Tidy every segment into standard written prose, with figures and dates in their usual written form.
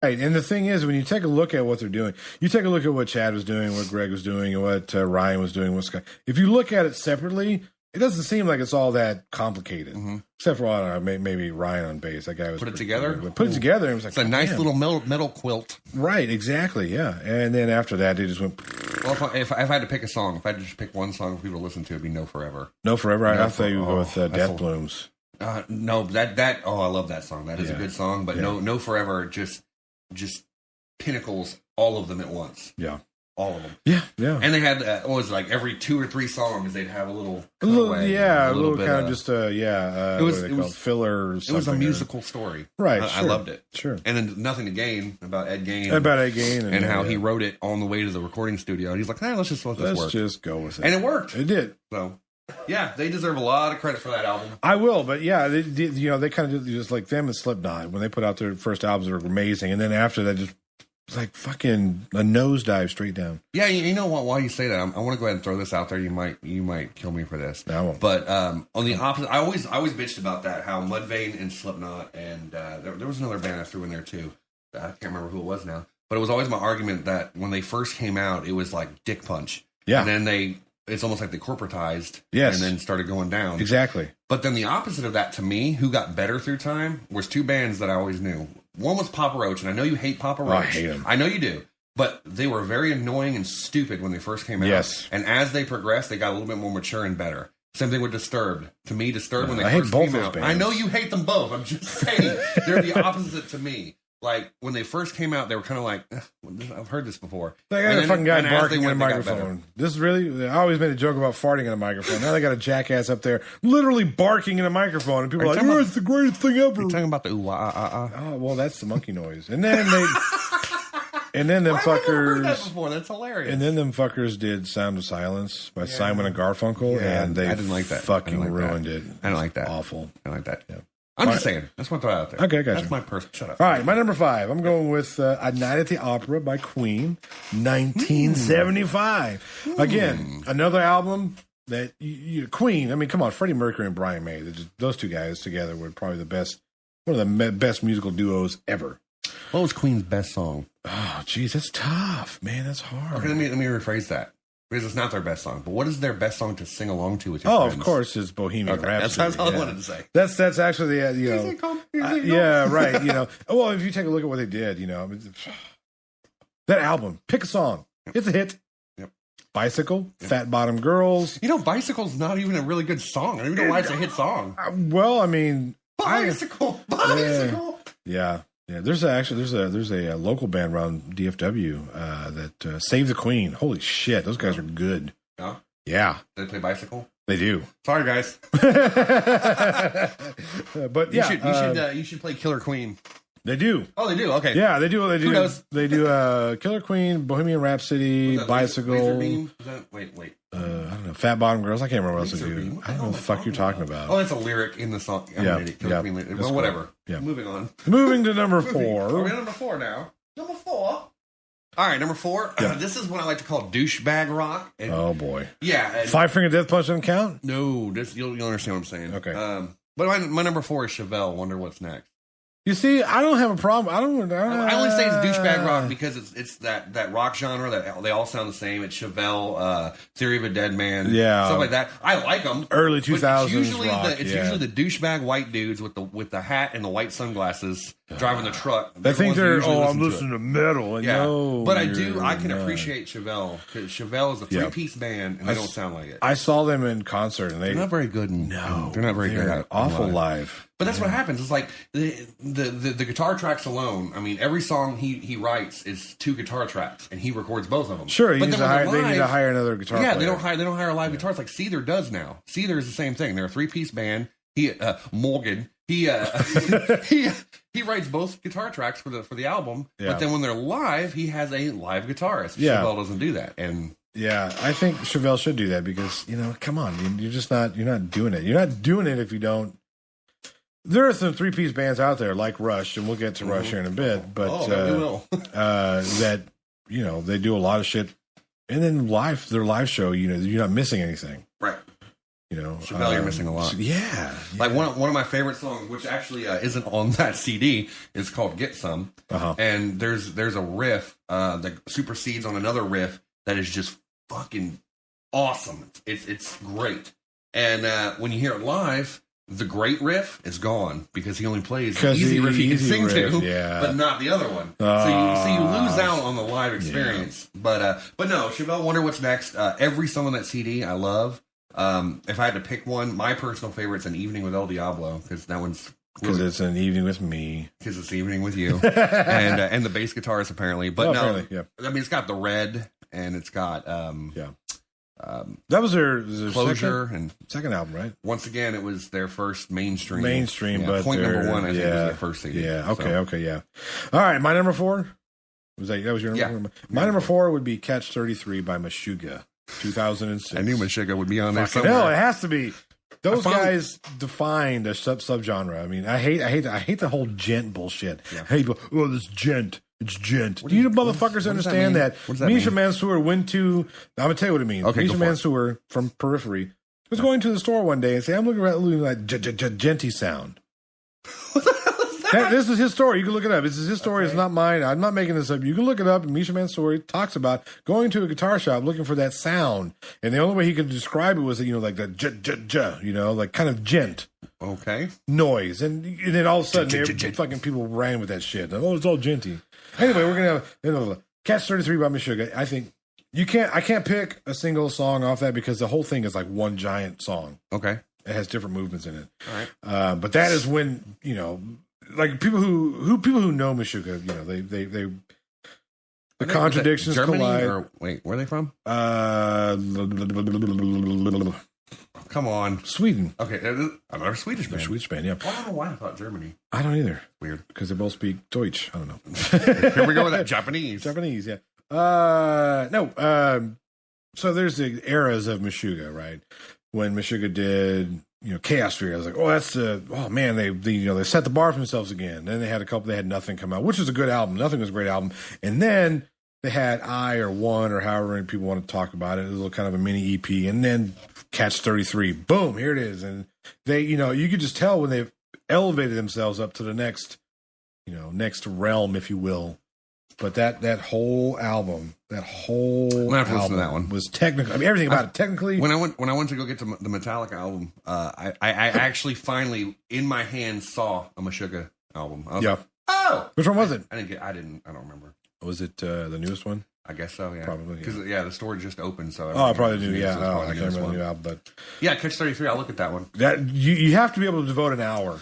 Right, and the thing is, when you take a look at what they're doing, you take a look at what Chad was doing, what Greg was doing, and what Ryan was doing, what Scott. If you look at it separately, it doesn't seem like it's all that complicated. Except for, I don't know, maybe Ryan on bass. That guy was put it together. Put it together, and it was like it's a nice little metal quilt. Right, exactly, yeah. And then after that, they just went. Well, if I had to pick a song, if I had to just pick one song for people to listen to, it'd be "No Forever." No Forever. I thought you would go with Death Blooms. No, that. Oh, I love that song. That is a good song. But No Forever just pinnacles all of them at once. Yeah. All of them. Yeah, yeah. And they had, what was it, like every 2 or 3 songs, they'd have a little bit, kind of just, it was filler or something. It was a musical story. Right, I loved it. Sure. And then Nothing to Gain, about Ed Gain. And how he wrote it on the way to the recording studio. And he's like, let's just let this work. Let's just go with it. And it worked. It did. So, yeah, they deserve a lot of credit for that album. I will, but yeah, they kind of did just like them and Slipknot. When they put out their first albums, they were amazing. And then after that, just it's like fucking a nosedive straight down. Yeah, you know what? While you say that, I want to go ahead and throw this out there. You might kill me for this. I won't. But on the opposite, I always bitched about that. How Mudvayne and Slipknot and there was another band I threw in there too. I can't remember who it was now. But it was always my argument that when they first came out, it was like Dick Punch. Yeah. And then it's almost like they corporatized. Yes. And then started going down. Exactly. But then the opposite of that to me, who got better through time, was 2 bands that I always knew. One was Papa Roach, and I know you hate Papa Roach. I hate him. I know you do. But they were very annoying and stupid when they first came out. Yes. And as they progressed, they got a little bit more mature and better. Same thing with Disturbed. To me, Disturbed, when they first came out. I know you hate them both. I'm just saying. They're the opposite to me. Like, when they first came out, they were kind of like, I've heard this before. They got a fucking guy barking in a microphone. This is really, I always made a joke about farting in a microphone. Now they got a jackass up there literally barking in a microphone. And people are like, it's the greatest thing ever. You're talking about the Oh, well, that's the monkey noise. And then them fuckers. I've never heard that before. That's hilarious. And then them fuckers did Sound of Silence by Simon and Garfunkel. Yeah, and they I didn't like that. fucking ruined it. I don't like that. Awful. I like that. Yeah. I'm just saying. That's what I throw out there. Okay, gotcha. That's my personal. Shut up. All right, my number 5. I'm going with A Night at the Opera by Queen, 1975. Again, another album that Queen. I mean, come on, Freddie Mercury and Brian May. Those 2 guys together were probably one of the best musical duos ever. What was Queen's best song? Oh, geez, that's tough, man. That's hard. Okay, let me rephrase that. Because it's not their best song. But what is their best song to sing along to with your friends? Of course, it's Bohemian Rhapsody. That's all I wanted to say. That's actually yeah, right. Well, if you take a look at what they did, that album, pick a song. It's a hit. Yep. Bicycle, Fat Bottom Girls. Bicycle's not even a really good song. I don't even know why it's a hit song. Well, I mean, Bicycle. Yeah. Yeah, there's a local band around DFW that Save the Queen. Holy shit, those guys are good. Yeah? Yeah. They play Bicycle? They do. Sorry, guys. But yeah. You should play Killer Queen. They do. Oh, they do? Okay. Yeah, they do. Who does? They do Killer Queen, Bohemian Rhapsody, Bicycle. Laser Beam? Wait. I don't know. Fat Bottom Girls. I can't remember what else they do. I don't know what the fuck you're talking about. Oh, that's a lyric in the song. Well, whatever. Yeah. Moving on. Moving to number 4. We're on number 4 now. Number 4. All right, number 4. Yeah. This is what I like to call douchebag rock. And, oh boy. Yeah. Five Finger Death Punch doesn't count? No, you'll understand what I'm saying. Okay. But my number 4 is Chevelle. Wonder What's Next. You see, I don't have a problem. I only say it's douchebag rock because it's that rock genre that they all sound the same. It's Chevelle, Theory of a Dead Man, stuff like that. I like them. Early 2000s It's usually rock, usually the douchebag white dudes with the hat and the white sunglasses driving the truck. I think I'm listening to metal. And no, but I can appreciate Chevelle because Chevelle is a 3-piece band and they don't sound like it. I saw them in concert and they're not very good. They're not very good. Awful live. But that's what happens. It's like the guitar tracks alone. I mean, every song he writes is 2 guitar tracks, and he records both of them. Sure, they need to hire another guitar player. Yeah, they don't hire live guitars like Seether does now. Seether is the same thing. They're a 3-piece band. Morgan. He writes both guitar tracks for the album. Yeah. But then when they're live, he has a live guitarist. Yeah. Chevelle doesn't do that. And yeah, I think Chevelle should do that because come on, you're not doing it. You're not doing it if you don't. There are some 3-piece bands out there like Rush, and we'll get to Rush here in a bit, but we will. that they do a lot of shit, and then their live show, you're not missing anything, right? Chevelle, you're missing a lot. Yeah. Like one of my favorite songs, which actually isn't on that CD, is called "Get Some," and there's a riff that supersedes on another riff that is just fucking awesome. It's great, and when you hear it live, the great riff is gone because he only plays the easy riff he can sing to, but not the other one. So you lose out on the live experience. Yeah. But no, Chevelle, Wonder What's Next. Every song on that CD I love. If I had to pick one, my personal favorite's "An Evening with El Diablo" because that one's it's an evening with me. Because it's an evening with you, and the bass guitars apparently. But apparently, yeah. I mean it's got the red and it's got that was their Closure and second album, right? Once again, it was their first mainstream, but point number one. I think was their first CD. Yeah, okay, yeah. All right, my number 4 was that was your number? Yeah. My number 4 would be "Catch 33" by Meshuggah. 2006. I knew Meshuggah would be on there somewhere. No, it has to be. Those guys defined a subgenre. I mean, I hate the whole gent bullshit. Yeah. I hate this gent. It's gent. Do you motherfuckers understand that? Misha Mansour went to. I'm gonna tell you what it means. Okay, Misha Mansour from Periphery was going to the store one day and say, "I'm looking at that genty sound." This is his story. You can look it up. This is his story. It's not mine. I'm not making this up. You can look it up. And Misha Mansour talks about going to a guitar shop looking for that sound, and the only way he could describe it was like the like kind of gent. Okay. Noise, and then all of a sudden, fucking people ran with that shit. Oh, it's all genty. Anyway, we're gonna have Catch 33 by Meshuggah. I think I can't pick a single song off that because the whole thing is like one giant song. Okay. It has different movements in it. All right. But that is when like people who know Meshuggah, they the contradictions collide. Or, wait, where are they from? Come on, Sweden. Okay, I'm a Swedish band. Swedish band, yeah. I don't know why I thought Germany. I don't either. Weird, because they both speak Deutsch. I don't know. Here we go with that Japanese. Japanese, yeah. No. So there's the eras of Meshuggah, right? When Meshuggah did. Chaos Fear. I was like, oh, that's man, they set the bar for themselves again. Then they had Nothing come out, which was a good album. Nothing was a great album. And then they had I or One or however many people want to talk about it. It was a little kind of a mini EP. And then Catch 33. Boom, here it is. And they, you could just tell when they've elevated themselves up to the next realm, if you will. But that whole album, that was technical. I mean, everything about it technically. When I went to go get the Metallica album, I actually finally in my hand saw a Meshuggah album. I was like, oh, which one was it? I don't remember. Was it the newest one? I guess so. Yeah, probably. Because the store just opened. So I probably knew. Yeah, I can't remember the new album, but Catch 33. I'll look at that one. That you have to be able to devote an hour.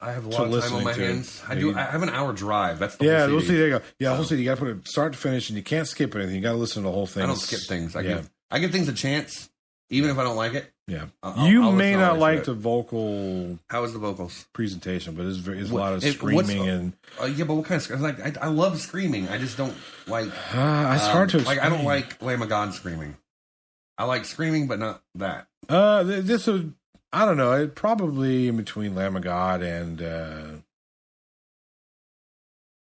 I have a lot of time on my hands. I have an hour drive. That's the whole CD. We'll see. There you go. Yeah, whole CD. You got to put it start to finish, and you can't skip anything. You got to listen to the whole thing. I don't skip things. I give things a chance, even if I don't like it. Yeah, you may not like the vocal. How is the vocals presentation? But it's a lot of screaming and. But what kind of like? I love screaming. I just don't like. It's hard to explain. Like. I don't like Lamb of God screaming. I like screaming, but not that. This would. I don't know. It probably in between Lamb of God and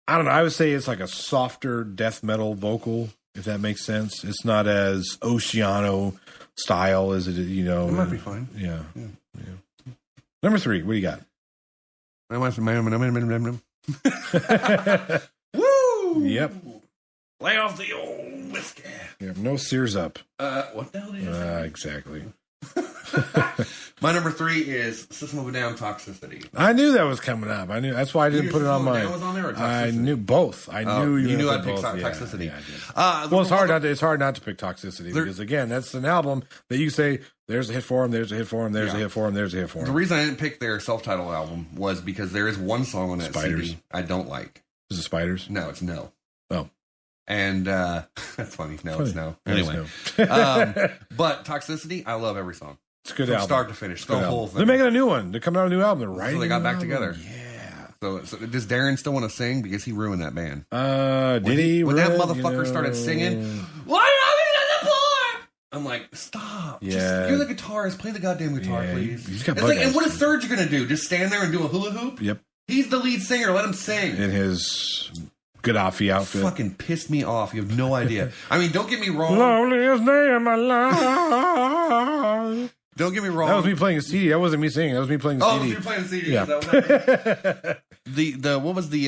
I don't know. I would say it's like a softer death metal vocal, if that makes sense. It's not as Oceano style as it. It might be fine. Yeah. Number 3. What do you got? Woo! Yep. Lay off the old whiskey. Yeah, no Sears up. What the hell is that? Exactly. My number 3 is System of a Down, Toxicity. I knew that was coming up. I knew that's why I didn't put it on mine. Was on there or Toxicity? I knew both. I knew you knew I'd pick Toxicity. Yeah, I did. Well, it's hard not to pick Toxicity because again, that's an album that you say there's a hit for him, there's a hit for him, there's a hit for him, there's a hit for him. The reason I didn't pick their self-titled album was because there is one song on that CD I don't like. Is it Spiders? No, it's No. Oh. And that's funny. No, it's No. Anyway, but Toxicity, I love every song. It's a good From album. Start to finish. The whole thing. They're making a new one. They're coming out with a new album. They're writing. So they got back together. Yeah. So does Darren still want to sing? Because he ruined that band. Did he? When that motherfucker started singing, why are you on the floor? I'm like, stop. Yeah. You're the guitarist. Play the goddamn guitar, please. He's got and what is Serge going to do? Just stand there and do a hula hoop? Yep. He's the lead singer. Let him sing. In his Gaddafi outfit. Fucking pissed me off. You have no idea. I mean, don't get me wrong. Loneliest day of my life. Don't get me wrong. That was me playing a CD. That wasn't me singing. That was me playing a CD. Oh, you're playing a CD. Yeah. What was the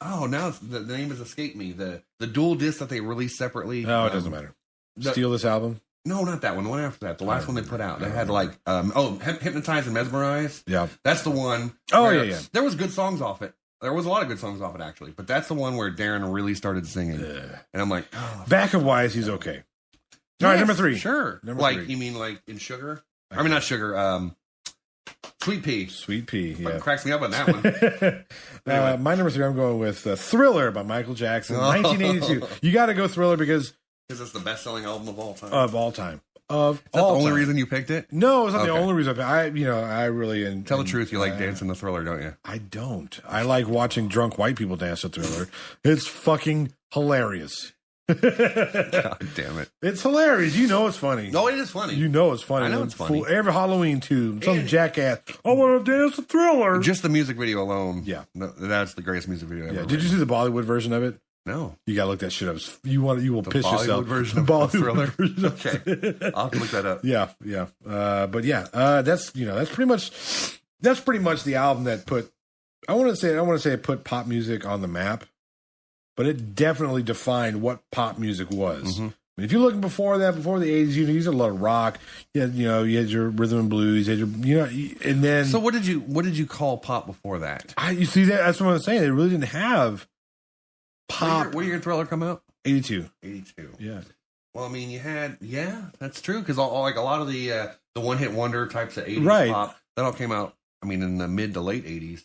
now the name has escaped me. The dual disc that they released separately. No, it doesn't matter. Steal This Album? No, not that one. The one after that. The last one they put out. They had like Hypnotize and Mesmerize. Yeah. That's the one. Oh, yeah. There was good songs off it. There was a lot of good songs off it, actually. But that's the one where Darren really started singing. And I'm like, oh. Backup-wise, he's okay. All right, number 3. Sure. Number like, 3. you mean like in Sugar? I mean, not Sugar. Sweet Pea. Sweet Pea, yeah. Cracks me up on that one. Anyway. My number 3, I'm going with Thriller by Michael Jackson, 1982. You got to go Thriller because it's the best-selling album of all time. Of all time. Is that the only reason you picked it? No, it's not the only reason. I really... Tell the truth, you like dancing to Thriller, don't you? I don't. I like watching drunk white people dance to Thriller. It's fucking hilarious. God damn it. It's hilarious. You know it's funny. No, it is funny. You know it's funny. I know it's funny. Every Halloween too. Some jackass. I want to dance to Thriller. Just the music video alone. Yeah. That's the greatest music video ever. Yeah. Did you see the Bollywood version of it? No. You gotta look that shit up. You will piss Bollywood yourself. Version the of Bollywood Thriller. version. Okay. I'll have to look that up. Yeah. But yeah, that's pretty much the album that put I want to say it put pop music on the map, but it definitely defined what pop music was. Mm-hmm. If you're looking before the 80s, you had a lot of rock. You had your rhythm and blues. You had and then. So what did you call pop before that? You see that's what I'm saying. They really didn't have pop. What year did Thriller come out? 82. 82. Yeah. Well, I mean, that's true because like a lot of the one hit wonder types of 80s pop that all came out. I mean, in the mid to late 80s.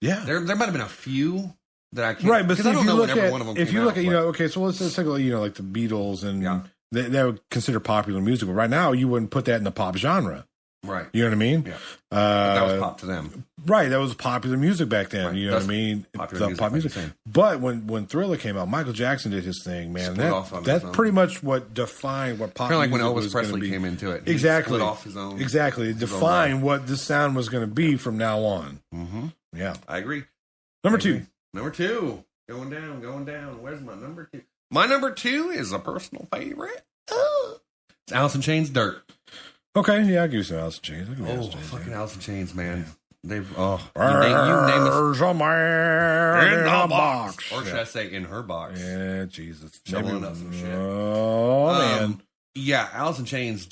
Yeah, there might have been a few that I can't. Right, but see, I don't know what every one of them. If you look at okay, so let's take like the Beatles and they would consider popular music. But right now, you wouldn't put that in the pop genre. Right. You know what I mean? Yeah. That was pop to them. Right. That was popular music back then. Right. You know what I mean? Pop music. But when Thriller came out, Michael Jackson did his thing, man. That's pretty much what defined what pop music was. Kind of like when Elvis Presley came into it. Exactly. Split off his own. Exactly. It defined what this sound was going to be from now on. Mm-hmm. Yeah. I agree. Number 2. Number 2. Going down. Where's my number 2? My number 2 is a personal favorite. It's Alice in Chains' Dirt. Okay, yeah, I'll give you some Alice in Chains. Fucking Alice in Chains, man. They've you name somewhere in the box, or should I say in her box? Yeah, Jesus, Shoveling up some shit. Oh man, yeah, Alice in Chains.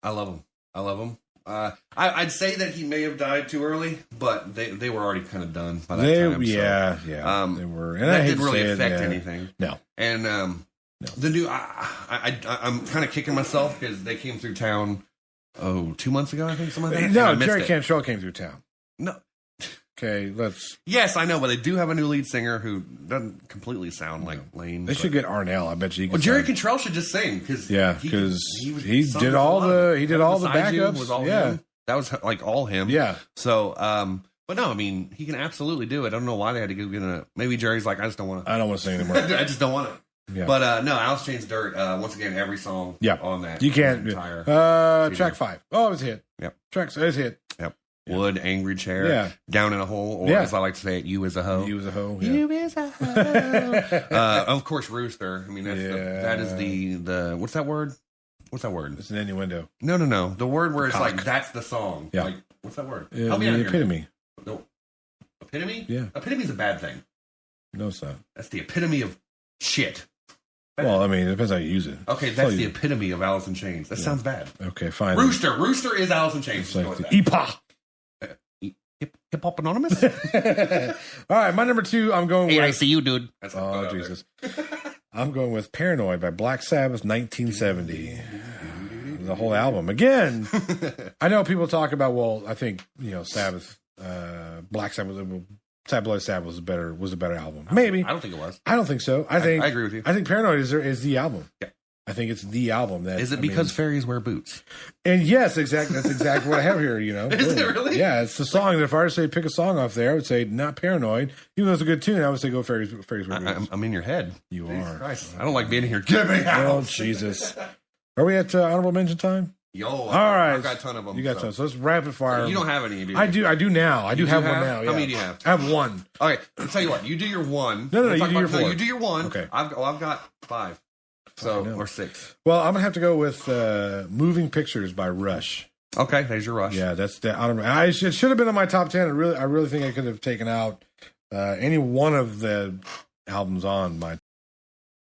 I love them. I'd say that he may have died too early, but they were already kind of done by that time. Yeah, they were. And that didn't really affect anything. No, and the new I'm kind of kicking myself because they came through town. 2 months ago, I think, something like that. No, Jerry Cantrell came through town. No. Okay, Yes, I know, but they do have a new lead singer who doesn't completely sound like Lane. They should get Arnell. I bet you. Well, Jerry Cantrell should just sing because he did all the backups. Him. That was like all him. Yeah. So, but no, I mean, he can absolutely do it. I don't know why they had to go get a. Maybe Jerry's like, I just don't want to. I don't want to sing anymore. I just don't want to. Yeah. But no, Alice Chains Dirt. Once again, every song on that. You can't. Track 5. Oh, it's a hit. Yep. It's a hit. Yep. Wood, Angry Chair, Down in a Hole, or as I like to say it, You Is a Hoe. You Is a Hoe. Yeah. You Is a Hoe. Of course, Rooster. I mean, that is the what's that word? What's that word? It's an innuendo. No. The word where it's like, that's the song. Yeah. Like, what's that word? Help me out here. Epitome. No. Epitome? Yeah. Epitome is a bad thing. No, it's not. That's the epitome of shit. Well, I mean, it depends how you use it. Okay, that's the epitome of Alice in Chains. That sounds bad. Okay, fine. Rooster is Alice in Chains. It's like the EPA. Hip Hop Anonymous? All right, my number 2, I'm going with... I see you, dude. Oh, Jesus. I'm going with Paranoid by Black Sabbath, 1970. The whole album. Again, I know people talk about, well, I think, Sabbath, Black Sabbath... Tabloid Sabbath was a better album. Maybe. I don't think it was. I don't think so. I agree with you. I think Paranoid is the album. Yeah. I think it's the album. Is it because fairies wear boots? And yes, exactly. That's exactly what I have here, Is it really? Yeah, it's the song that if I were to say pick a song off there, I would say not Paranoid. Even though it's a good tune, I would say go Fairies wear boots. I'm in your head. You Jesus are. Christ. I don't like being here. Get me out. Oh, Jesus. Are we at honorable mention time? All right. I've got a ton of them. You got tons. So let's rapid fire. You don't have any, do you? I do now. I do have one now. Yeah. How many do you have? I have one. All right. I'll tell you what. You do your one. No, you do your 4. No, you do your one. Okay. I've got 5. Or 6. Well, I'm going to have to go with Moving Pictures by Rush. Okay, there's your Rush. Yeah, that's the. It should have been in my top 10. I really think I could have taken out any one of the albums on my